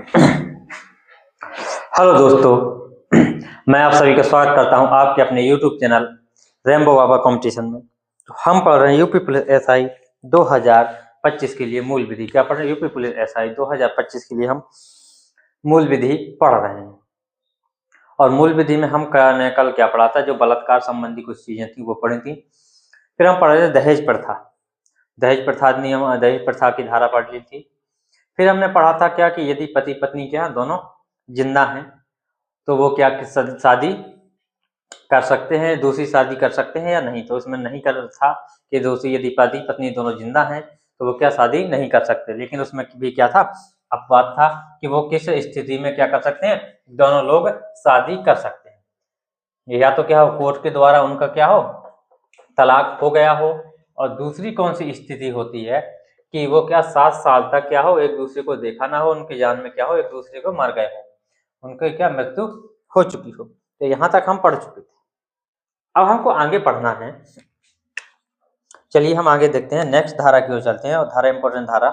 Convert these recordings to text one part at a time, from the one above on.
Hello दोस्तों, मैं आप सभी का स्वागत करता हूं आपके अपने YouTube चैनल रेम्बो बाबा कंपटीशन में। तो हम पढ़ रहे हैं यूपी पुलिस एसआई 2025 के लिए मूल विधि। क्या पढ़ रहे हैं? यूपी पुलिस एसआई 2025 के लिए हम मूल विधि पढ़ रहे हैं। और मूल विधि में हम कल क्या पढ़ा था? जो बलात्कार संबंधी कुछ चीजें थी वो पढ़ी थी। फिर हम पढ़ रहे थे दहेज प्रथा, दहेज प्रथा नियम, दहेज प्रथा की धारा पढ़ ली थी। फिर हमने पढ़ा था क्या कि यदि पति पत्नी क्या दोनों जिंदा हैं तो वो क्या शादी कर सकते हैं, दूसरी शादी कर सकते हैं या नहीं। तो इसमें नहीं कर था कि दूसरी, यदि पति पत्नी दोनों जिंदा हैं तो वो क्या शादी नहीं कर सकते। लेकिन उसमें भी क्या था? अपवाद था कि वो किस स्थिति में क्या कर सकते हैं, दोनों लोग शादी कर सकते हैं। या तो क्या हो, कोर्ट के द्वारा उनका क्या हो, तलाक हो गया हो। और दूसरी कौन सी स्थिति होती है कि वो क्या 7 साल तक क्या हो, एक दूसरे को देखा ना हो, उनके जान में क्या हो, एक दूसरे को मर गए हो, उनकी क्या मृत्यु हो चुकी हो। तो यहाँ तक हम पढ़ चुके थे। अब हमको आगे पढ़ना है। चलिए हम आगे देखते हैं, नेक्स्ट धारा की ओर चलते हैं। और धारा इंपॉर्टेंट धारा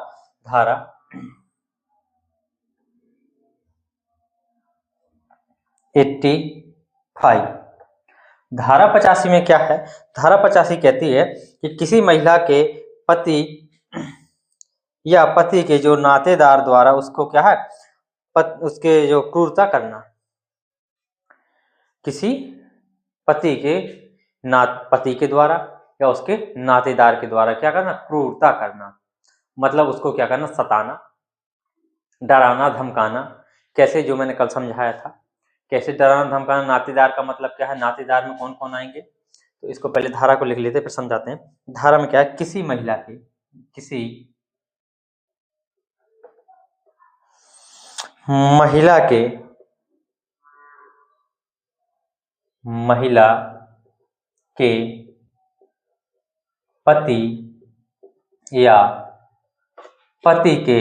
85। धारा 85 में क्या है? धारा 85 कहती है कि किसी महिला के पति या पति के जो नातेदार द्वारा उसको क्या है, उसके जो क्रूरता करना, किसी पति के द्वारा या उसके नातेदार के द्वारा क्या करना, क्रूरता करना। मतलब उसको क्या करना, सताना, डराना, धमकाना। कैसे? जो मैंने कल समझाया था, कैसे डराना धमकाना। नातेदार का मतलब क्या है? नातेदार में कौन कौन आएंगे? तो इसको पहले धारा को लिख लेते फिर समझाते हैं। धारा में क्या है? किसी महिला के महिला के पति या पति के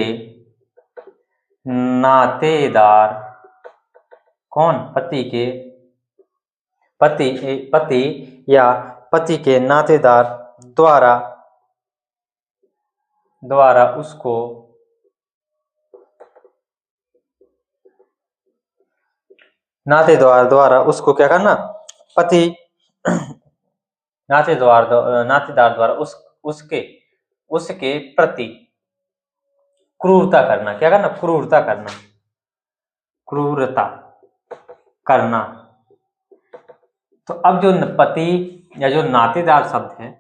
नातेदार, कौन? पति या पति के नातेदार द्वारा उसको क्या करना, नातेदार द्वारा उसके प्रति क्रूरता करना। क्या करना? क्रूरता करना। तो अब जो पति या जो नातेदार शब्द है,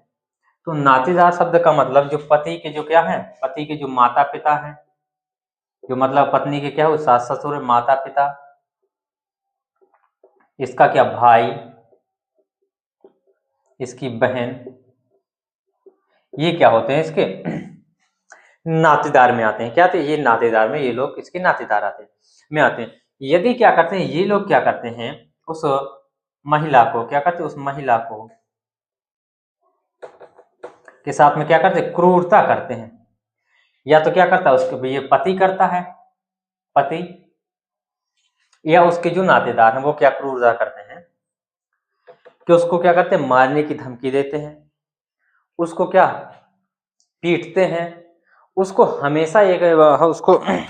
तो नातेदार शब्द का मतलब जो पति के जो क्या है, पति के जो माता पिता हैं, जो मतलब पत्नी के क्या हो, सास ससुर, माता पिता, इसका क्या भाई, इसकी बहन, ये क्या होते हैं, इसके नातेदार में आते हैं। क्या आते हैं? ये नातेदार में, ये लोग इसके नातेदार आते हैं। यदि क्या करते हैं, ये लोग क्या करते हैं, उस महिला को क्या करते हैं, उस महिला को के साथ में क्या करते हैं, क्रूरता करते हैं। या तो क्या करता है, उसके ये पति करता है, पति या उसके जो नातेदार हैं वो क्या क्रूरता करते हैं कि उसको क्या करते हैं, मारने की धमकी देते हैं, उसको क्या पीटते हैं, उसको हमेशा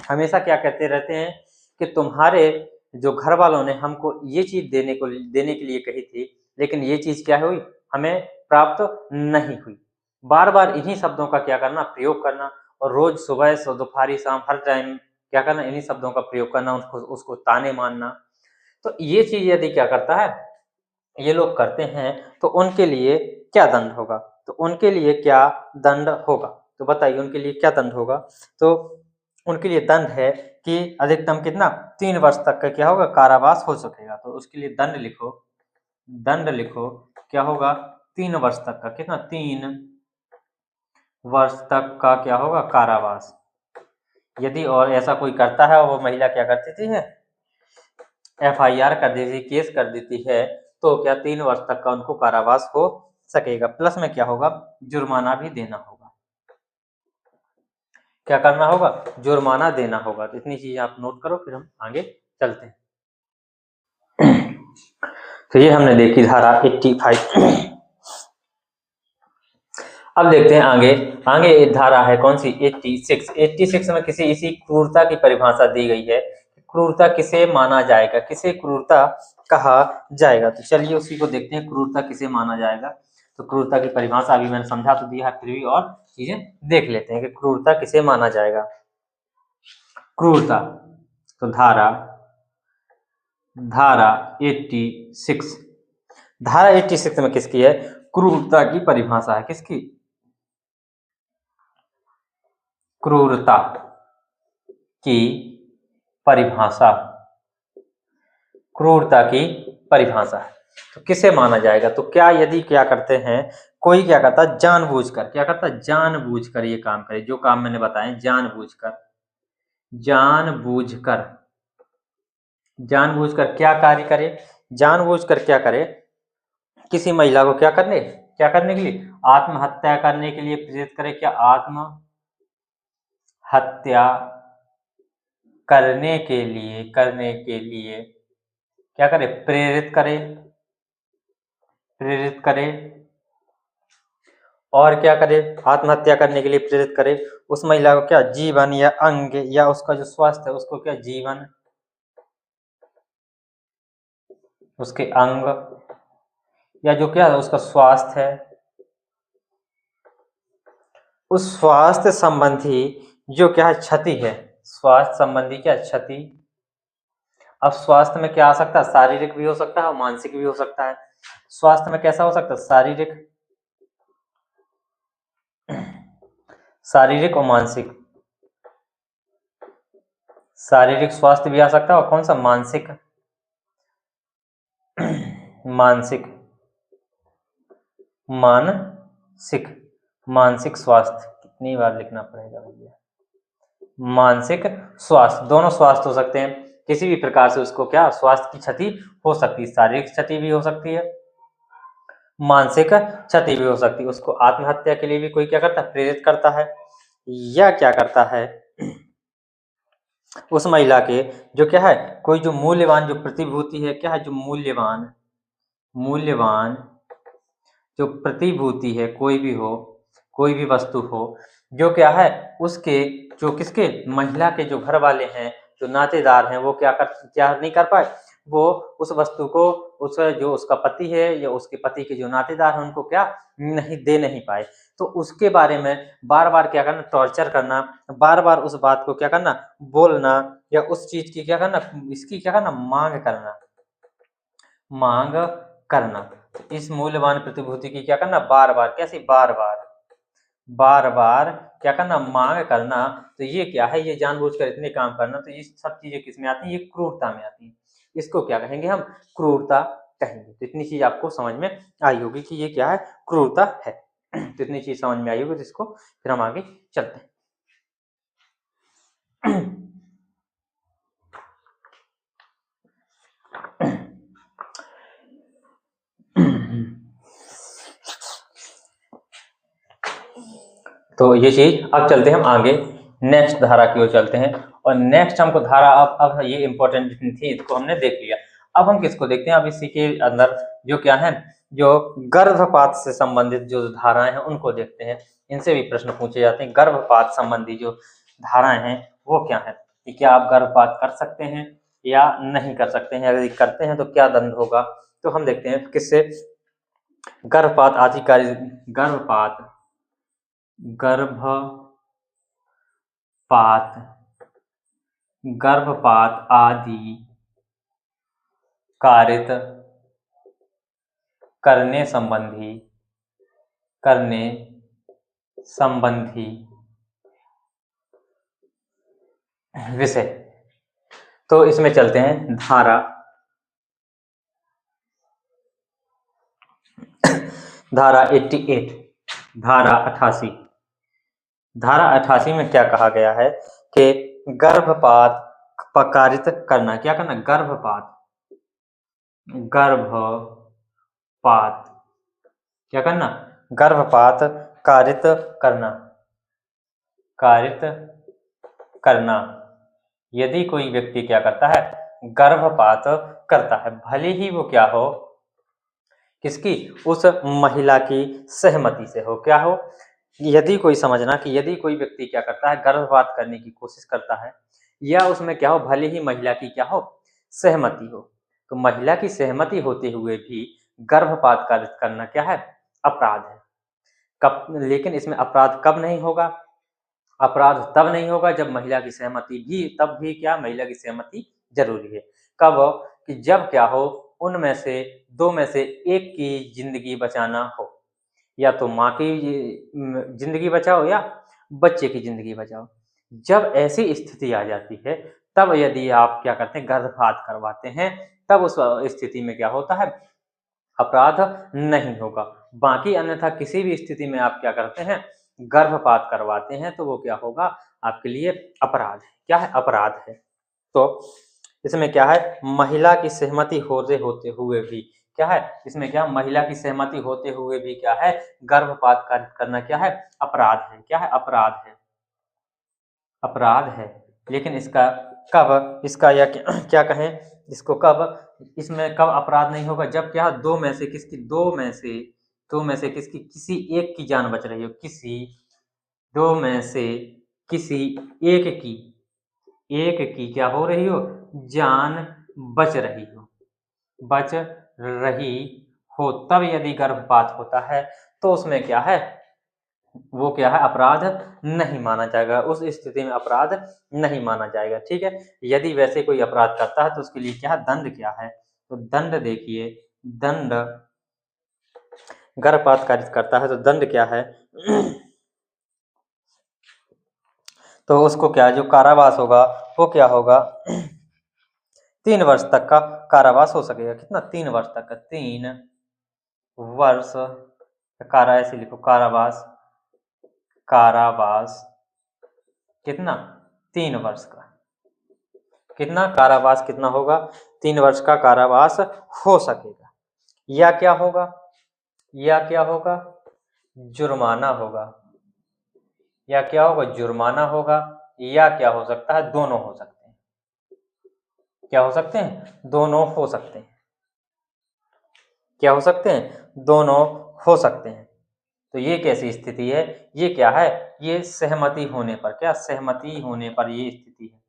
हमेशा क्या कहते रहते हैं कि तुम्हारे जो घर वालों ने हमको ये चीज देने के लिए कही थी, लेकिन ये चीज क्या हुई, हमें प्राप्त नहीं हुई। बार बार इन्हीं शब्दों का क्या करना, प्रयोग करना। और रोज सुबह दोपहर शाम हर टाइम क्या करना, इन्हीं शब्दों का प्रयोग करना, उसको ताने मारना। तो ये चीज यदि क्या करता है, ये लोग करते हैं, तो उनके लिए क्या दंड होगा? तो उनके लिए क्या दंड होगा? तो बताइए उनके लिए क्या दंड होगा? तो उनके लिए दंड है कि अधिकतम कितना, 3 वर्ष तक का क्या होगा, कारावास हो सकेगा। तो उसके लिए दंड लिखो क्या होगा, 3 वर्ष तक का, कितना, 3 वर्ष तक का क्या होगा, कारावास। यदि और ऐसा कोई करता है और वो महिला क्या करती थी है, FIR कर देती, केस कर देती है, तो क्या 3 वर्ष तक का उनको कारावास हो सकेगा। प्लस में क्या होगा, जुर्माना भी देना होगा। क्या करना होगा, जुर्माना देना होगा। तो इतनी चीज आप नोट करो, फिर हम आगे चलते हैं। तो ये हमने देखी धारा 85। अब देखते हैं आगे। आगे एक धारा है कौन सी, 86। 86 में किसी इसी क्रूरता की परिभाषा दी गई है। क्रूरता किसे माना जाएगा, किसे क्रूरता कहा जाएगा। तो चलिए उसी को देखते हैं, क्रूरता किसे माना जाएगा। तो क्रूरता की परिभाषा अभी मैंने समझा तो दिया है, फिर भी और चीजें देख लेते हैं कि क्रूरता किसे माना जाएगा। क्रूरता, तो धारा 86, धारा 86 में किसकी है, क्रूरता की परिभाषा है। किसकी, क्रूरता की परिभाषा, क्रूरता की परिभाषा है। तो किसे माना जाएगा, तो क्या यदि क्या करते हैं, कोई क्या करता है जानबूझकर, क्या करता है जानबूझकर ये काम करे, जो काम मैंने बताए जानबूझकर, जानबूझकर, जानबूझकर क्या कार्य करे, जानबूझकर क्या करे, किसी महिला को क्या करने के लिए, आत्महत्या करने के लिए प्रेरित करे। क्या आत्महत्या करने के लिए क्या करे, प्रेरित करे। और क्या करे, आत्महत्या करने के लिए प्रेरित करे उस महिला को क्या, जीवन या अंग या उसका जो स्वास्थ्य है उसको क्या, जीवन, उसके अंग या जो क्या है उसका स्वास्थ्य है, उस स्वास्थ्य संबंधी जो क्या है क्षति है, स्वास्थ्य संबंधी क्या क्षति। अब स्वास्थ्य में क्या आ सकता है, शारीरिक भी हो सकता है और मानसिक भी हो सकता है। स्वास्थ्य में कैसा हो सकता है, शारीरिक और मानसिक, शारीरिक स्वास्थ्य भी आ सकता है और कौन सा, मानसिक, मानसिक, मानसिक स्वास्थ्य, कितनी बार लिखना पड़ेगा भैया, मानसिक स्वास्थ्य, दोनों स्वास्थ्य हो सकते हैं। किसी भी प्रकार से उसको क्या, स्वास्थ्य की क्षति हो सकती है, शारीरिक क्षति भी हो सकती है, मानसिक क्षति भी हो सकती है। उसको आत्महत्या के लिए भी कोई क्या करता है, प्रेरित करता है, या क्या करता है उस महिला के जो क्या है, कोई जो मूल्यवान जो प्रतिभूति है, क्या है जो मूल्यवान जो प्रतिभूति है, कोई भी हो, कोई भी वस्तु हो, जो क्या है उसके, जो किसके, महिला के जो घर वाले हैं, जो नातेदार हैं, वो क्या नहीं कर पाए, वो उस वस्तु को उस जो उसका पति है या उसके पति के जो नातेदार हैं उनको क्या नहीं पाए। तो उसके बारे में बार बार क्या करना, टॉर्चर करना, बार बार उस बात को क्या करना, बोलना, या उस चीज की क्या करना, इसकी क्या करना, मांग करना। इस मूल्यवान प्रतिभूति की क्या करना, बार बार, कैसे, बार बार क्या करना, मांग करना। तो ये क्या है, ये जानबूझकर इतने काम करना। तो ये सब चीजें किसमें आती हैं, ये क्रूरता में आती हैं। इसको क्या कहेंगे हम, क्रूरता कहेंगे। तो इतनी चीज आपको समझ में आई होगी कि ये क्या है, क्रूरता है। तो इतनी चीज समझ में आई होगी, जिसको फिर हम आगे चलते हैं। तो ये चीज, अब चलते हैं हम आगे, नेक्स्ट धारा की ओर चलते हैं। और नेक्स्ट हमको धारा, अब ये इंपॉर्टेंट जितनी थी इसको हमने देख लिया। अब हम किसको देखते हैं, अब इसी के अंदर जो क्या है, जो गर्भपात से संबंधित जो धाराएं हैं उनको देखते हैं। इनसे भी प्रश्न पूछे जाते हैं, गर्भपात संबंधी जो धाराएं हैं वो क्या है, कि क्या आप गर्भपात कर सकते हैं या नहीं कर सकते हैं, यदि करते हैं तो क्या दंड होगा। तो हम देखते हैं किससे, गर्भपात आधिकारिक, गर्भपात आदि कारित करने संबंधी विषय। तो इसमें चलते हैं धारा 88, धारा 88। धारा 88 में क्या कहा गया है कि गर्भपात कारित करना, क्या करना, गर्भपात क्या करना, गर्भपात कारित करना। यदि कोई व्यक्ति क्या करता है, गर्भपात करता है, भले ही वो क्या हो, किसकी? उस महिला की सहमति से हो। क्या हो? यदि कोई समझना कि यदि कोई व्यक्ति क्या करता है, गर्भपात करने की कोशिश करता है या उसमें क्या हो, भले ही महिला की क्या हो, सहमति हो, तो महिला की सहमति होते हुए भी गर्भपात करना क्या है? अपराध है। कब? लेकिन इसमें अपराध कब नहीं होगा? अपराध तब नहीं होगा जब महिला की सहमति भी, तब भी क्या, महिला की सहमति जरूरी है। कब? कि जब क्या हो, उनमें से दो में से एक की जिंदगी बचाना हो, या तो माँ की जिंदगी बचाओ या बच्चे की जिंदगी बचाओ। जब ऐसी स्थिति आ जाती है, तब यदि आप क्या करते हैं, गर्भपात करवाते हैं, तब उस स्थिति में क्या होता है, अपराध नहीं होगा। बाकी अन्यथा किसी भी स्थिति में आप क्या करते हैं, गर्भपात करवाते हैं, तो वो क्या होगा, आपके लिए अपराध है। क्या है? अपराध है। तो इसमें क्या है, महिला की सहमति होते हुए भी क्या है, इसमें क्या, महिला की सहमति होते हुए भी क्या है, गर्भपात करना क्या है, अपराध है। क्या है? अपराध है, अपराध है। लेकिन इसका कब, इसका या क्या कहें इसको, कब, इसमें कब अपराध नहीं होगा, जब क्या, दो में से किसकी, दो में से किसकी, किसी एक की जान बच रही हो, किसी दो में से किसी एक की क्या हो रही हो, जान बच रही हो, बच रही हो, तब यदि गर्भपात होता है तो उसमें क्या है, वो क्या है, अपराध नहीं माना जाएगा। उस स्थिति में अपराध नहीं माना जाएगा। ठीक है। यदि वैसे कोई अपराध करता है तो उसके लिए क्या है, दंड क्या है, तो दंड देखिए, दंड, गर्भपात कारित करता है तो दंड क्या है तो उसको क्या, जो कारावास होगा वो क्या होगा, 3 वर्ष तक का कारावास हो सकेगा। कितना? 3 वर्ष तक का, 3 वर्ष कारा, ऐसे लिखो, कारावास, कारावास कितना, 3 वर्ष का। कितना कारावास, कितना होगा, 3 वर्ष का कारावास हो सकेगा। या क्या होगा, या क्या होगा, जुर्माना होगा, या क्या होगा, जुर्माना होगा, या क्या हो सकता है, दोनों हो सकते हैं। क्या हो सकते हैं? दोनों हो सकते हैं। क्या हो सकते हैं? दोनों हो सकते हैं। तो ये कैसी स्थिति है, ये क्या है, ये सहमति होने पर, क्या, सहमति होने पर ये स्थिति है।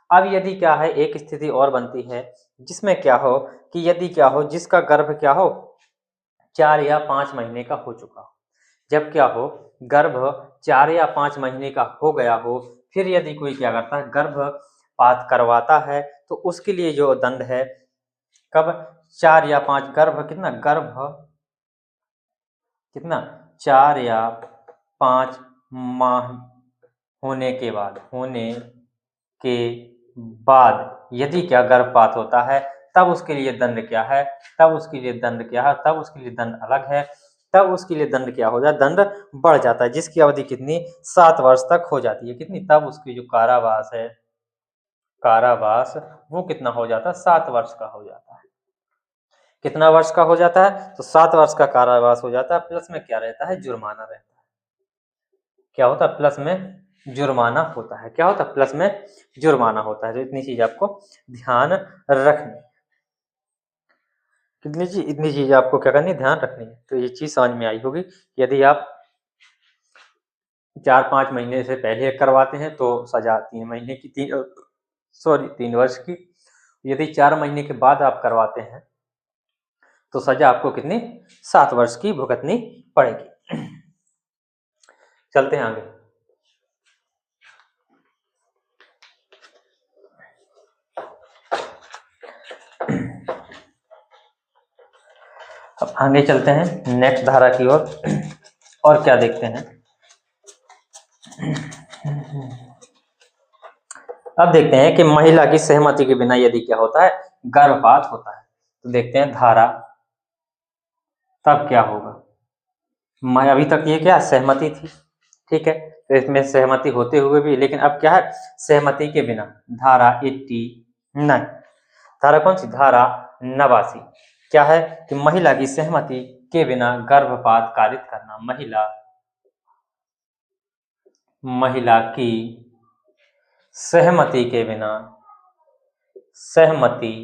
अब यदि क्या है, एक स्थिति और बनती है जिसमें क्या हो, कि यदि क्या हो, जिसका गर्भ क्या हो, 4 या 5 महीने का हो चुका हो, जब क्या हो, गर्भ 4 या 5 महीने का हो गया हो, फिर यदि कोई क्या करता है, गर्भपात करवाता है, तो उसके लिए जो दंड है, कब, 4 या 5, गर्भ कितना, गर्भ कितना, 4 या 5 माह होने के बाद, के बाद यदि क्या गर्भपात होता है, तब उसके लिए दंड क्या है, तब उसके लिए दंड क्या है, तब उसके लिए दंड अलग है। तब उसके लिए दंड क्या हो जाता है, दंड बढ़ जाता है, जिसकी अवधि कितनी, 7 वर्ष तक हो जाती है। कितनी? तब उसकी जो कारावास है, कारावास, वो कितना हो जाता है, 7 वर्ष का हो जाता है। कितना वर्ष का हो जाता है, तो 7 वर्ष का कारावास हो जाता है। प्लस में क्या रहता है, जुर्माना रहता है। क्या होता है, प्लस में जुर्माना होता है। क्या होता है, प्लस में जुर्माना होता है। तो इतनी चीज आपको ध्यान रखनी, कितनी चीज, इतनी चीज आपको क्या करनी, ध्यान रखनी है। तो ये चीज समझ में आई होगी। यदि आप 4-5 महीने से पहले करवाते हैं तो सजा 3 महीने की, 3 वर्ष की। यदि 4 महीने के बाद आप करवाते हैं तो सजा आपको कितनी, 7 वर्ष की भुगतनी पड़ेगी। चलते हैं आगे। अब आगे चलते हैं नेक्स्ट धारा की ओर, और क्या देखते हैं। अब देखते हैं कि महिला की सहमति के बिना यदि क्या होता है, गर्भपात होता है। तो देखते हैं धारा, तब क्या होगा। मैं अभी तक ये क्या, सहमति थी, ठीक है, तो इसमें सहमति होते हुए भी, लेकिन अब क्या है, सहमति के बिना। धारा 89, धारा कौन सी, धारा 89 क्या है, कि महिला की सहमति के बिना गर्भपात कारित करना। महिला की सहमति के बिना, सहमति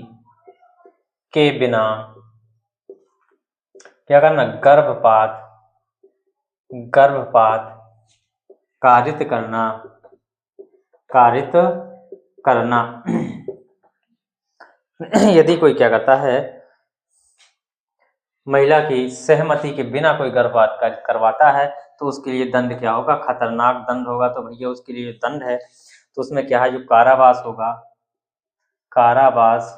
के बिना क्या करना, गर्भपात, गर्भपात कारित करना, कारित करना। यदि कोई क्या करता है, महिला की सहमति के बिना कोई गर्भपात करवाता है तो उसके लिए दंड क्या होगा, खतरनाक दंड होगा। तो भैया उसके लिए दंड है तो उसमें क्या है, जो कारावास होगा, कारावास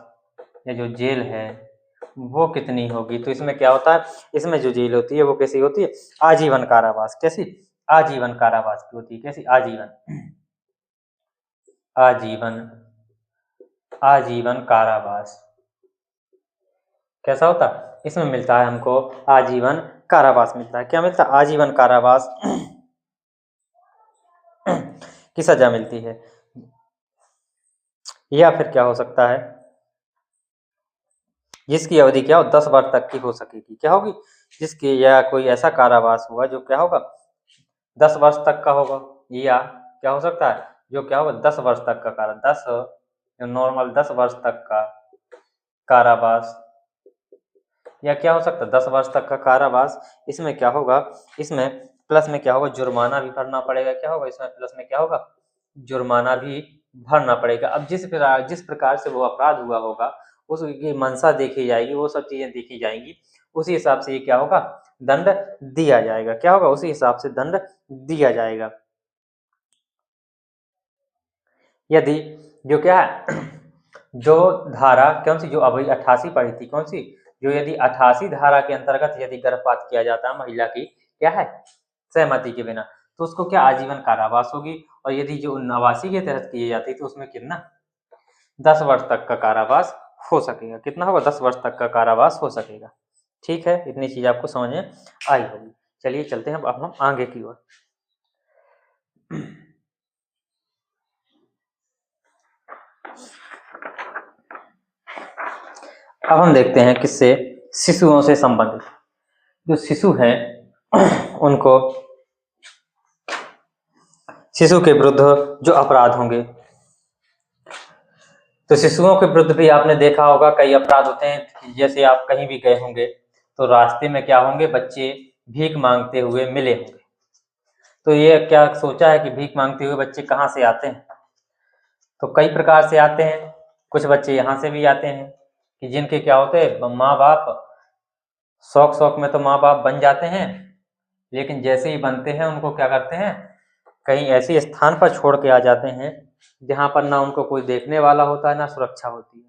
या जो जेल है वो कितनी होगी। तो इसमें क्या होता है, इसमें जो जेल होती है वो कैसी होती है, आजीवन कारावास। कैसी, आजीवन कारावास की होती है। कैसी, आजीवन, आजीवन, आजीवन कारावास। कैसा होता, इसमें मिलता है हमको आजीवन कारावास मिलता है। क्या मिलता है, आजीवन कारावास की सजा मिलती है। या फिर क्या हो सकता है, जिसकी अवधि क्या हो, 10 वर्ष तक की हो सकेगी। क्या होगी, जिसकी, या कोई ऐसा कारावास होगा जो क्या होगा, 10 वर्ष तक का होगा। या क्या हो सकता है, जो क्या होगा 10 वर्ष तक का कारा, 10 नॉर्मल 10 वर्ष तक का कारावास। या क्या हो सकता है, 10 वर्ष तक का कारावास। इसमें क्या होगा, इसमें प्लस में क्या होगा, जुर्माना भी भरना पड़ेगा। क्या होगा, इसमें प्लस में क्या होगा, जुर्माना भी भरना पड़ेगा। अब जिस प्रकार से वो अपराध हुआ होगा उसकी मंशा देखी जाएगी, वो सब चीजें देखी जाएंगी, उसी हिसाब से ये क्या होगा, दंड दिया जाएगा। क्या होगा, उसी हिसाब से दंड दिया जाएगा। यदि जो क्या है, जो धारा कौन सी, जो अभी 88 पढ़ी थी, कौन सी, जो यदि 88 धारा के अंतर्गत यदि गर्भपात किया जाता है महिला की क्या है, सहमति के बिना, तो उसको क्या, आजीवन कारावास होगी। और यदि जो 89 के तहत की जाती तो उसमें कितना, 10 वर्ष तक का कारावास हो सकेगा। कितना होगा, 10 वर्ष तक का कारावास हो सकेगा। ठीक है, इतनी चीज आपको समझ में आई होगी। चलिए चलते हैं अब हम आगे की ओर। अब हम देखते हैं किससे, शिशुओं से संबंधित। जो शिशु हैं उनको, शिशु के विरुद्ध जो अपराध होंगे, तो शिशुओं के विरुद्ध भी आपने देखा होगा कई अपराध होते हैं। जैसे आप कहीं भी गए होंगे तो रास्ते में क्या होंगे, बच्चे भीख मांगते हुए मिले होंगे। तो ये क्या सोचा है कि भीख मांगते हुए बच्चे कहाँ से आते हैं, तो कई प्रकार से आते हैं। कुछ बच्चे यहाँ से भी आते हैं कि जिनके क्या होते हैं, माँ बाप शौक शौक में तो माँ बाप बन जाते हैं, लेकिन जैसे ही बनते हैं उनको क्या करते हैं, कहीं ऐसे स्थान पर छोड़ के आ जाते हैं जहाँ पर ना उनको कोई देखने वाला होता है ना सुरक्षा होती है।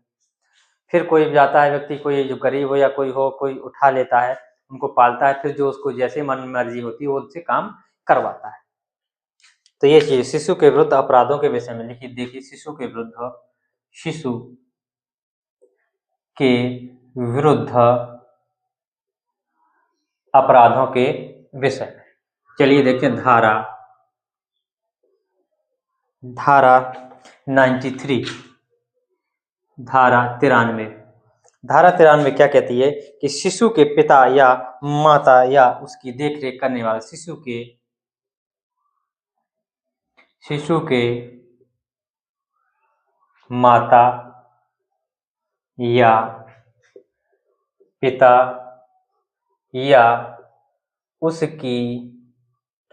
फिर कोई जाता है व्यक्ति, कोई जो गरीब हो या कोई हो, कोई उठा लेता है, उनको पालता है, फिर जो उसको जैसे मन मर्जी होती है वो उससे काम करवाता है। तो ये चीज शिशु के विरुद्ध अपराधों के विषय में लिखी। देखिए, शिशु के विरुद्ध, शिशु के विरुद्ध अपराधों के विषय में चलिए देखते हैं। धारा, धारा 93, धारा 93, धारा 93 क्या कहती है कि शिशु के पिता या माता या उसकी देखरेख करने वाला, शिशु के माता या पिता या उसकी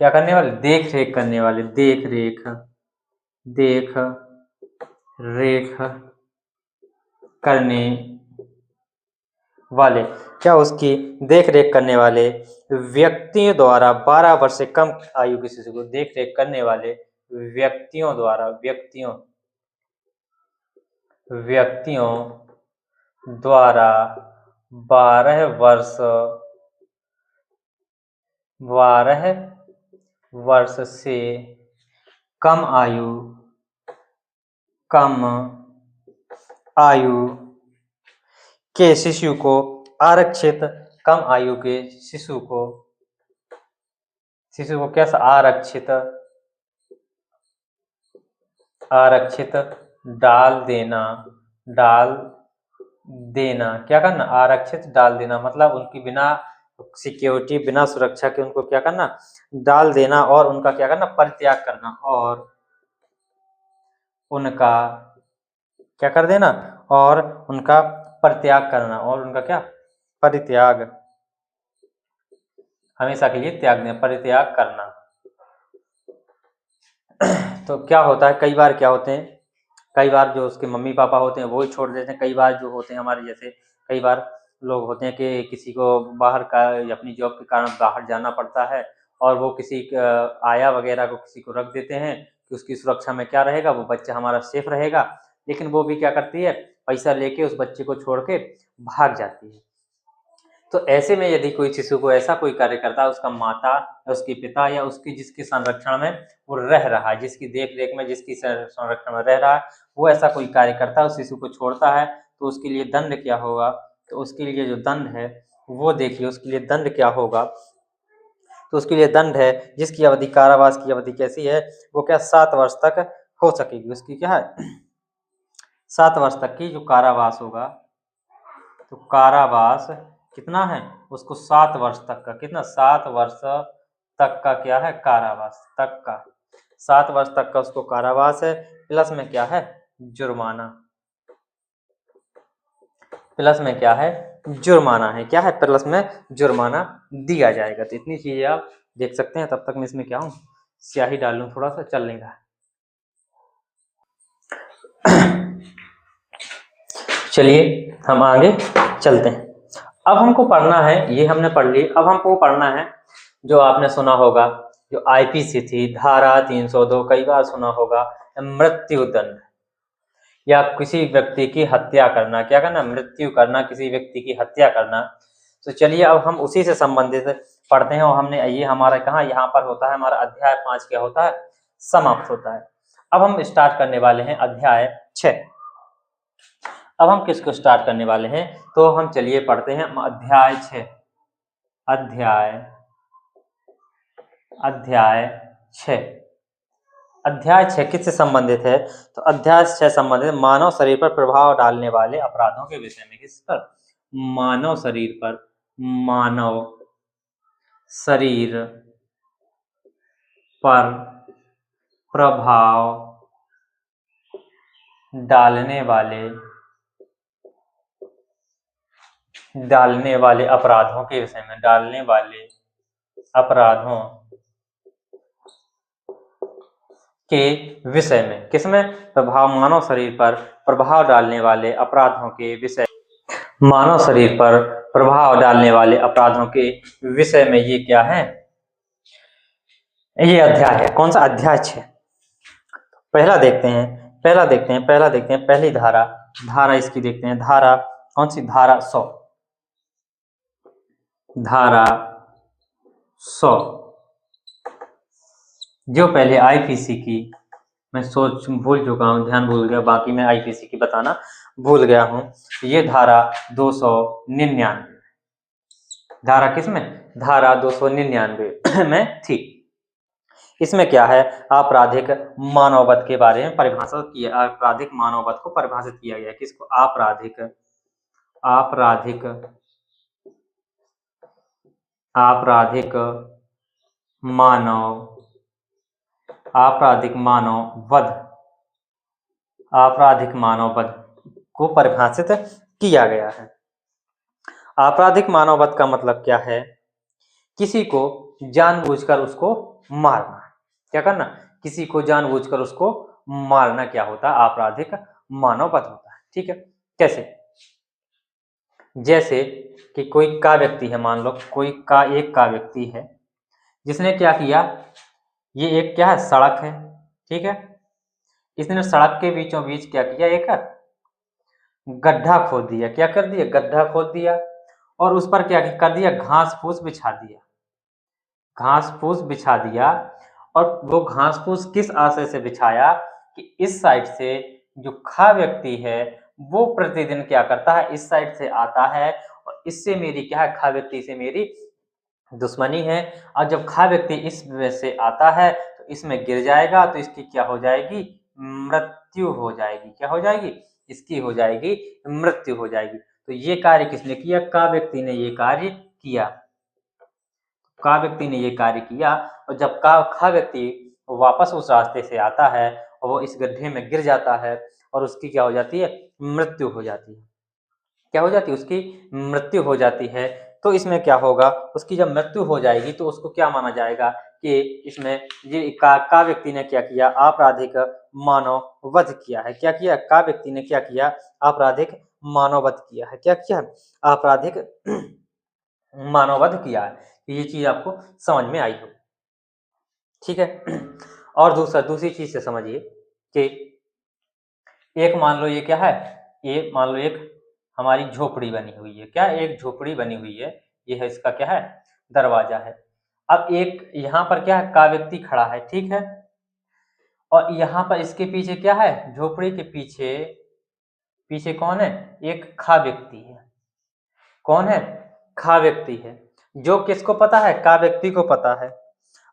क्या करने वाले, देख रेख करने वाले, देख रेख करने वाले, क्या उसकी देख रेख करने वाले व्यक्तियों द्वारा 12 वर्ष से कम आयु के शिशु को, देख रेख करने वाले व्यक्तियों द्वारा, व्यक्तियों द्वारा 12 वर्ष से कम आयु के शिशु को आरक्षित, कम आयु के शिशु को कैसा, आरक्षित डाल देना, क्या करना, आरक्षित डाल देना, मतलब उनकी बिना सिक्योरिटी, बिना सुरक्षा के उनको क्या करना, डाल देना, और उनका क्या करना, परित्याग करना, और उनका क्या कर देना, और उनका परित्याग करना, और उनका क्या, परित्याग हमेशा के लिए त्याग दें, परित्याग करना। तो क्या होता है, कई बार क्या होते हैं, कई बार जो उसके मम्मी पापा होते हैं वो ही छोड़ देते हैं, कई बार जो होते हैं हमारे जैसे कई बार लोग होते हैं कि किसी को बाहर का अपनी जॉब के कारण बाहर जाना पड़ता है और वो किसी आया वगैरह को किसी को रख देते हैं कि उसकी सुरक्षा में क्या रहेगा, वो बच्चा हमारा सेफ रहेगा, लेकिन वो भी क्या करती है, पैसा लेके उस बच्चे को छोड़ के भाग जाती है। तो ऐसे में यदि कोई शिशु को ऐसा कोई कार्य करता है, उसका माता या उसके पिता या उसकी जिसके संरक्षण में वो रह रहा है, जिसकी देख रेख में जिसकी संरक्षण में रह रहा है, वो ऐसा कोई कार्य करता है, उस शिशु को छोड़ता है, तो उसके लिए दंड क्या होगा, तो उसके लिए जो दंड है वो देखिए, उसके लिए दंड क्या होगा, तो उसके लिए दंड है जिसकी अवधि, कारावास की अवधि कैसी है, वो क्या 7 वर्ष तक हो सकेगी, उसकी क्या है 7 वर्ष तक की जो कारावास होगा, तो कारावास कितना है उसको 7 वर्ष तक का, कितना 7 वर्ष तक का क्या है कारावास तक का, 7 वर्ष तक का उसको कारावास है, प्लस में क्या है जुर्माना, प्लस में क्या है जुर्माना है, क्या है प्लस में जुर्माना दिया जाएगा। तो इतनी चीजें आप देख सकते हैं। तब तक मैं इसमें क्या हूँ स्याही डाल लूँ, थोड़ा सा चल नहीं रहा। चलिए हम आगे चलते हैं। अब हमको पढ़ना है, ये हमने पढ़ ली, अब हमको पढ़ना है जो आपने सुना होगा, जो आईपीसी थी धारा 302, कई बार सुना होगा, मृत्यु दंड या किसी व्यक्ति की हत्या करना, क्या करना मृत्यु करना, किसी व्यक्ति की हत्या करना। तो चलिए अब हम उसी से संबंधित पढ़ते हैं, और हमने ये हमारा कहाँ यहाँ पर होता है, हमारा अध्याय 5 क्या होता है समाप्त होता है। अब हम स्टार्ट करने वाले हैं अध्याय 6। अब हम किसको स्टार्ट करने वाले हैं, तो हम चलिए पढ़ते हैं अध्याय 6। अध्याय 6 अध्याय 6 किससे संबंधित है, तो अध्याय 6 संबंधित मानव शरीर पर प्रभाव डालने वाले अपराधों के विषय में। किस पर, मानव शरीर पर, मानव शरीर पर प्रभाव डालने वाले अपराधों के विषय में, डालने वाले अपराधों के विषय में। किसमें, प्रभाव, मानव शरीर पर प्रभाव डालने वाले अपराधों के विषय, मानव शरीर पर प्रभाव डालने वाले अपराधों के विषय में ये क्या है, ये अध्याय है। कौन सा, अध्याय 6। पहला देखते हैं पहली धारा इसकी देखते हैं। धारा कौन सी, धारा 100, धारा 100 जो पहले आईपीसी की, मैं भूल चुका हूँ, ध्यान भूल गया, बाकी मैं आईपीसी की बताना भूल गया हूँ। ये धारा 299, धारा किसमें, धारा 299 में थी। इसमें क्या है, आपराधिक मानववध के बारे में परिभाषित किया, आपराधिक मानववध को परिभाषित किया गया। किसको, आपराधिक मानववध को परिभाषित किया गया है। आपराधिक मानववध का मतलब क्या है, किसी को जानबूझकर उसको मारना, क्या करना, किसी को जानबूझकर उसको मारना क्या होता है, आपराधिक मानववध होता है। ठीक है, कैसे, जैसे कि कोई का व्यक्ति है, मान लो कोई का एक का व्यक्ति है जिसने क्या किया, ये एक क्या है सड़क है, ठीक है, इसने सड़क के बीचों बीच क्या किया, एक गड्ढा खोद दिया, क्या कर दिया, गड्ढा खोद दिया, और उस पर क्या कर दिया, घास फूस बिछा दिया। और वो घास फूस किस आशय से बिछाया कि इस साइड से जो खा व्यक्ति है वो प्रतिदिन क्या करता है, इस साइड से आता है, और इससे मेरी क्या है, खा व्यक्ति से मेरी दुश्मनी है, और जब खा व्यक्ति इस वजह से आता है तो इसमें गिर जाएगा, तो इसकी क्या हो जाएगी, मृत्यु हो जाएगी। क्या हो जाएगी, इसकी हो जाएगी मृत्यु हो जाएगी। तो ये कार्य किसने किया, का व्यक्ति ने ये कार्य किया, का व्यक्ति ने ये कार्य किया। और जब खा व्यक्ति वापस उस रास्ते से आता है और वो इस गड्ढे में गिर जाता है और उसकी क्या हो जाती है, मृत्यु हो जाती है। क्या हो जाती है, उसकी मृत्यु हो जाती है। तो इसमें क्या होगा, उसकी जब मृत्यु हो जाएगी तो उसको क्या माना जाएगा कि इसमें ये का व्यक्ति ने क्या किया, आपराधिक मानव वध किया है। क्या किया, का व्यक्ति ने क्या किया, आपराधिक मानव वध किया है। क्या किया, आपराधिक मानव वध किया है। ये चीज आपको समझ में आई हो, ठीक है। और दूसरी चीज से समझिए कि एक मान लो ये क्या है, ये मान लो एक हमारी झोपड़ी बनी हुई है। क्या, एक झोपड़ी बनी हुई है, ये है इसका क्या है, दरवाजा है। अब एक यहाँ पर क्या है, का व्यक्ति खड़ा है, ठीक है। और यहाँ पर इसके पीछे क्या है, झोपड़ी के पीछे पीछे कौन है, एक खा व्यक्ति है। कौन है, खा व्यक्ति है। जो किसको पता है, का व्यक्ति को पता है।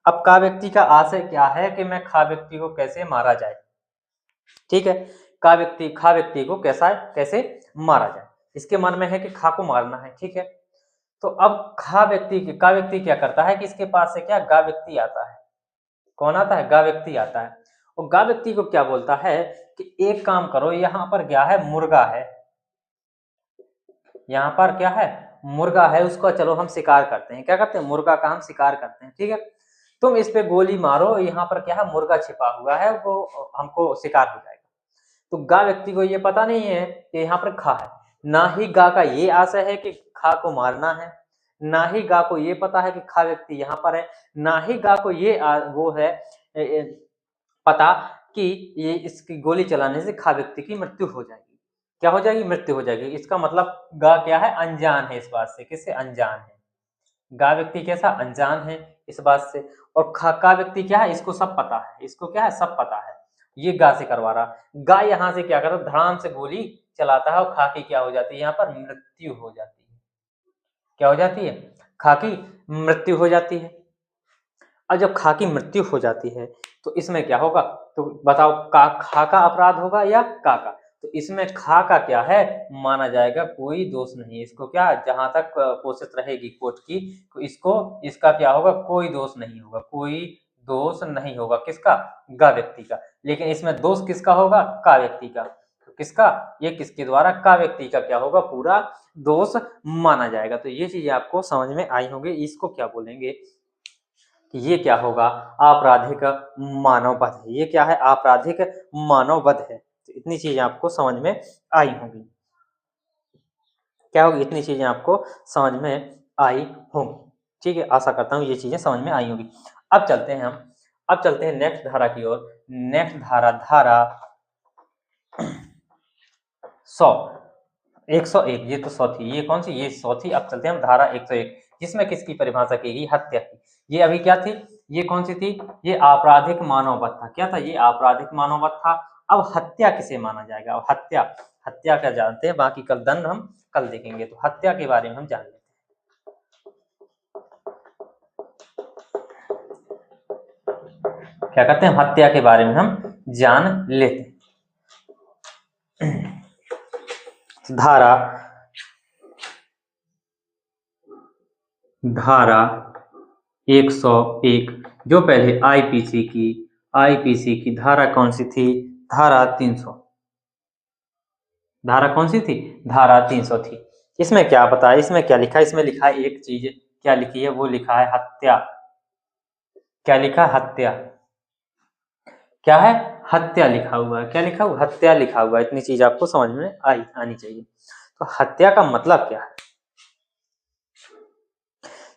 अब का व्यक्ति का आशय क्या है कि मैं खा व्यक्ति को कैसे मारा जाए, ठीक है। खा व्यक्ति को कैसे मारा जाए, इसके मन में है कि खा को मारना है, ठीक है। तो अब का व्यक्ति क्या करता है कि इसके पास से क्या, गा व्यक्ति आता है। कौन आता है, गा व्यक्ति आता है। और गा व्यक्ति को क्या बोलता है कि एक काम करो, यहाँ पर क्या है, मुर्गा है। यहाँ पर क्या है, मुर्गा है, उसका चलो हम शिकार करते हैं। क्या करते हैं, मुर्गा का हम शिकार करते हैं, ठीक है। तुम इस पे गोली मारो, यहाँ पर क्या है, मुर्गा छिपा हुआ है, वो हमको शिकार हो जाएगा। तो गा व्यक्ति को ये पता नहीं है कि यहाँ पर खा है। ना ही गा का ये आशय है कि खा को मारना है, ना ही गा को ये पता है कि खा व्यक्ति यहाँ पर है, ना ही गा को ये वो है पता कि ये इसकी गोली चलाने से खा व्यक्ति की मृत्यु हो जाएगी। क्या हो जाएगी, मृत्यु हो जाएगी। इसका मतलब गा क्या है, अनजान है इस बात से। किससे, अनजान है। गा व्यक्ति कैसा, अनजान है इस बात से। और का व्यक्ति क्या है, इसको सब पता है। इसको क्या है, सब पता है। ये गा से करवा रहा, गा यहाँ से क्या करता, धड़ाम से गोली चलाता है और खा की क्या हो जाती है, यहाँ पर मृत्यु हो जाती है। क्या हो जाती है, खा की मृत्यु हो जाती है। और जब खा की मृत्यु हो जाती है तो इसमें क्या होगा, तो बताओ, खा का अपराध होगा या का। तो इसमें खा का क्या है, माना जाएगा कोई दोष नहीं। इसको क्या, जहां तक कोशिश रहेगी कोर्ट की, तो इसका क्या होगा, कोई दोष नहीं होगा। कोई दोष नहीं होगा किसका, गा व्यक्ति का। लेकिन इसमें दोष किसका होगा, का व्यक्ति का। तो किसका, ये किसके द्वारा, का व्यक्ति का क्या होगा, पूरा दोष माना जाएगा। तो ये चीजें आपको समझ में आई होंगी। इसको क्या बोलेंगे कि ये क्या होगा, आपराधिक मानव वध है। ये क्या है, आपराधिक मानव वध है। तो इतनी चीजें आपको समझ में आई होंगी। क्या होगी, इतनी चीजें आपको समझ में आई होंगी, ठीक है। आशा करता हूँ ये चीजें समझ में आई होंगी। अब चलते हैं नेक्स्ट धारा की ओर। नेक्स्ट धारा 100, 101। ये तो 100 थी, ये कौन सी, ये 100 थी। अब चलते हैं हम धारा 101, जिसमें किसकी परिभाषा की गई, हत्या की। ये अभी क्या थी, ये कौन सी थी, ये आपराधिक मानव वध था। क्या था, ये आपराधिक मानव वध था। अब हत्या किसे माना जाएगा, अब हत्या क्या जानते हैं, बाकी कल दंड हम कल देखेंगे। तो हत्या के बारे में हम जान लेते हैं। क्या कहते हैं, हत्या के बारे में हम जान लेते हैं। धारा 101, जो पहले आईपीसी की धारा कौन सी थी, धारा 300। धारा कौन सी थी, धारा 300 थी। इसमें क्या बताया, इसमें क्या लिखा है, इसमें लिखा है एक चीज, क्या लिखी है, वो लिखा है हत्या। क्या लिखा है, हत्या। क्या है, हत्या लिखा हुआ है। क्या लिखा हुआ, हत्या लिखा हुआ है। इतनी चीज आपको समझ में आनी चाहिए। तो हत्या का मतलब क्या है,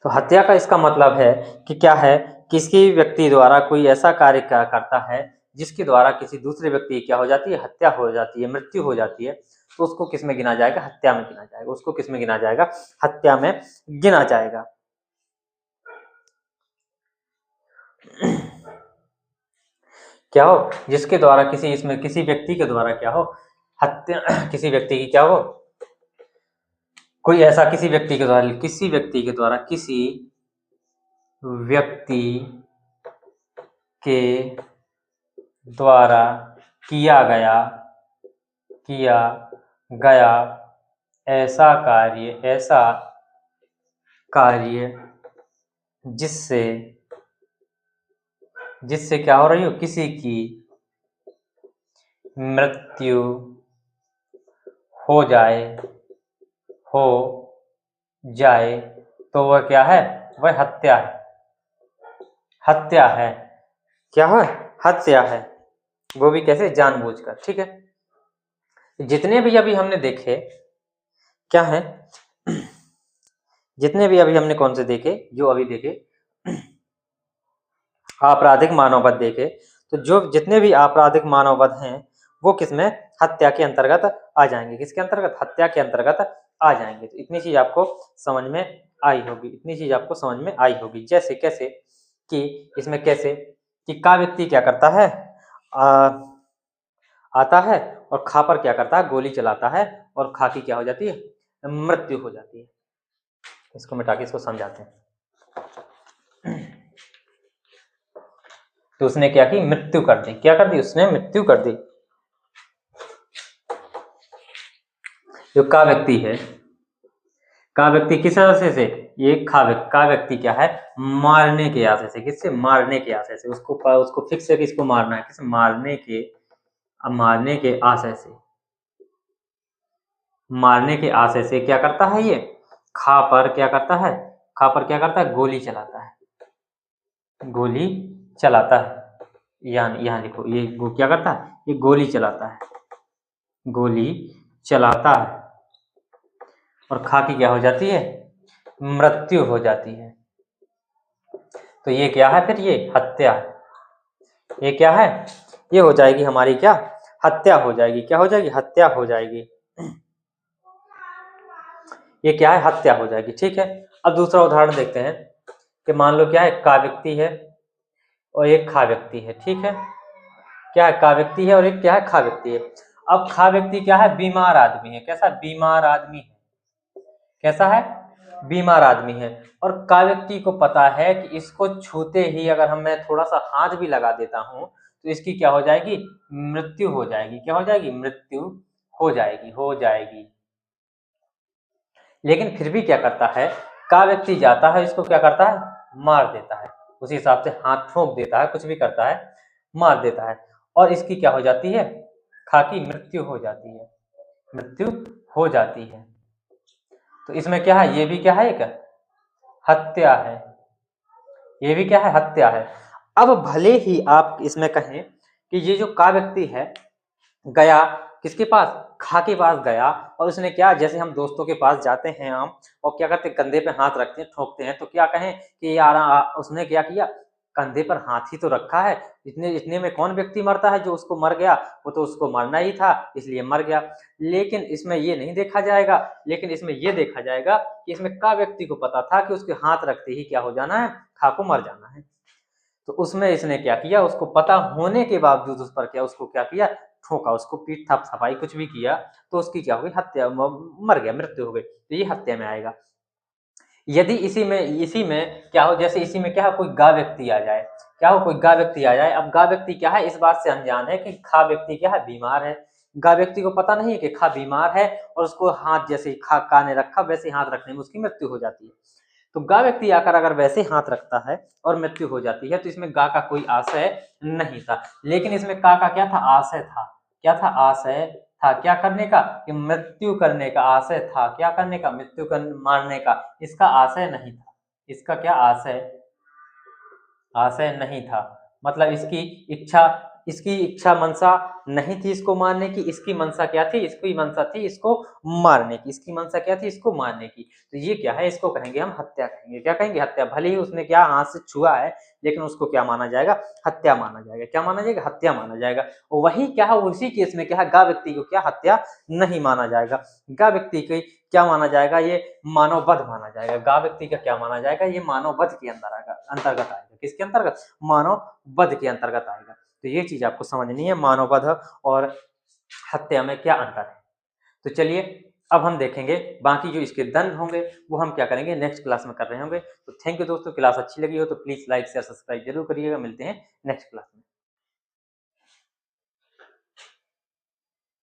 तो हत्या का इसका मतलब है कि क्या है, किसी व्यक्ति द्वारा कोई ऐसा कार्य करता है जिसके द्वारा किसी दूसरे व्यक्ति की क्या हो जाती है, हत्या हो जाती है, मृत्यु हो जाती है। तो उसको किस में गिना जाएगा, हत्या में गिना जाएगा। उसको किस में गिना जाएगा, हत्या में गिना जाएगा। क्या हो, जिसके द्वारा किसी व्यक्ति के द्वारा क्या हो, हत्या, किसी व्यक्ति की क्या हो, कोई ऐसा किसी व्यक्ति के द्वारा किसी व्यक्ति के द्वारा किया गया ऐसा कार्य जिससे क्या हो रही हो, किसी की मृत्यु हो जाए तो वह क्या है, वह हत्या है, हत्या है, क्या है, हत्या है, वो भी कैसे, जानबूझकर। ठीक है, जितने भी अभी हमने देखे क्या है, जितने भी अभी हमने कौन से देखे, जो अभी देखे आपराधिक मानववध देखे, तो जो जितने भी आपराधिक मानववध हैं वो किसमें, हत्या के अंतर्गत आ जाएंगे। किसके अंतर्गत, हत्या के अंतर्गत आ जाएंगे। तो इतनी चीज आपको समझ में आई होगी, इतनी चीज आपको समझ में आई होगी। जैसे कैसे कि इसमें कैसे कि का व्यक्ति क्या करता है, आता है और खा पर क्या करता है, गोली चलाता है, और खा की क्या हो जाती है, मृत्यु हो जाती है। इसको मिटा के इसको समझाते हैं। तो उसने क्या की, मृत्यु कर दी, क्या कर दी, उसने मृत्यु कर दी। जो का व्यक्ति है, का व्यक्ति किस आशय से, ये का व्यक्ति क्या है, मारने के आशय से। किससे, मारने के आशय से। उसको फिक्स है कि इसको मारना है, किस, मारने के आशय से, मारने के आशय से क्या करता है ये, खा पर क्या करता है, खा पर क्या करता है, गोली चलाता है, गोली चलाता है। यहाँ लिखो, ये क्या करता है, ये गोली चलाता है, गोली चलाता है, और खा की क्या हो जाती है, मृत्यु हो जाती है। तो ये क्या है, फिर ये हत्या है। ये क्या है, ये हो जाएगी हमारी क्या, हत्या हो जाएगी। क्या हो जाएगी, हत्या हो जाएगी। ये क्या है, हत्या हो जाएगी। ठीक है, अब दूसरा उदाहरण देखते हैं कि मान लो क्या है, का व्यक्ति है और एक खा व्यक्ति है। ठीक है, क्या है, का व्यक्ति है और एक क्या है, खा व्यक्ति है। अब खा व्यक्ति क्या है, बीमार आदमी है। कैसा, बीमार आदमी है, कैसा है, बीमार आदमी है। और का व्यक्ति को पता है कि इसको छूते ही अगर मैं थोड़ा सा हाथ भी लगा देता हूं तो इसकी क्या हो जाएगी, मृत्यु हो जाएगी। क्या हो जाएगी, मृत्यु हो जाएगी। लेकिन फिर भी क्या करता है, का व्यक्ति जाता है, इसको क्या करता है, मार देता है, उसी हिसाब से हाथ ठोक देता है, कुछ भी करता है, मार देता है, और इसकी क्या हो जाती है, खा की मृत्यु हो जाती है, मृत्यु हो जाती है। तो इसमें क्या है, ये भी क्या है, एक हत्या है, ये भी क्या है, हत्या है। अब भले ही आप इसमें कहें कि ये जो का व्यक्ति है गया किसके पास, खा के पास गया, और उसने क्या, जैसे हम दोस्तों के पास जाते हैं हम और क्या करते हैं, कंधे पे हाथ रखते हैं, ठोकते हैं, तो क्या कहें कि यार उसने क्या किया, कंधे पर हाथ ही तो रखा है, इतने में कौन व्यक्ति मरता है, जो उसको मर गया वो तो उसको मरना ही था इसलिए मर गया। लेकिन इसमें ये नहीं देखा जाएगा, लेकिन इसमें ये देखा जाएगा कि इसमें का व्यक्ति को पता था कि उसके हाथ रखते ही क्या हो जाना है, खा को मर जाना है। तो उसमें इसने क्या किया, उसको पता होने के बावजूद उस पर क्या, उसको क्या किया, ठोका, उसको पीट थाप थपाई कुछ भी किया, तो उसकी क्या हो गई, हत्या, मर गया, मृत्यु हो गई। तो ये हत्या में आएगा। यदि इसी में क्या हो, जैसे इसी में क्या है, कोई गा व्यक्ति आ जाए, क्या हो, कोई गा व्यक्ति आ जाए। अब गा व्यक्ति क्या है, इस बात से अनजान है कि खा व्यक्ति क्या है, बीमार है। गा व्यक्ति को पता नहीं है कि खा बीमार है, और उसको हाथ जैसे का ने रखा वैसे हाथ रखने में उसकी मृत्यु हो जाती है। तो गा व्यक्ति आकर अगर वैसे हाथ रखता है और मृत्यु हो जाती है, तो इसमें गा का कोई आशय नहीं था। लेकिन इसमें का क्या था, आशय था। क्या था, आशय था, क्या करने का, कि मृत्यु करने का आशय था। क्या करने का, मृत्यु कर मारने का इसका आशय नहीं था। इसका क्या आशय, आशय नहीं था, मतलब इसकी इच्छा मंशा नहीं थी इसको मारने की। इसकी मंशा क्या थी, इसकी मंशा थी इसको मारने की। इसकी मंशा क्या थी, इसको मारने की। तो ये क्या है, इसको कहेंगे हम हत्या कहेंगे। क्या कहेंगे, हत्या। भले ही उसने क्या हाथ से छुआ है, लेकिन उसको क्या माना जाएगा, हत्या माना जाएगा। क्या माना जाएगा, हत्या माना जाएगा। और वही क्या है, उसी केस में क्या है, गा व्यक्ति को क्या हत्या नहीं माना जाएगा। गा व्यक्ति की क्या माना जाएगा, ये मानव वध माना जाएगा। गा व्यक्ति का क्या माना जाएगा, ये मानव वध के अंतर्गत आएगा। किसके अंतर्गत, मानव वध के अंतर्गत आएगा। तो ये चीज आपको समझनी है, मानव वध और हत्या में क्या अंतर है। तो चलिए अब हम देखेंगे बाकी जो इसके दंड होंगे वो हम क्या करेंगे, नेक्स्ट क्लास में कर रहे होंगे। तो थैंक यू दोस्तों, क्लास अच्छी लगी हो तो प्लीज लाइक शेयर सब्सक्राइब जरूर करिएगा। मिलते हैं नेक्स्ट क्लास में।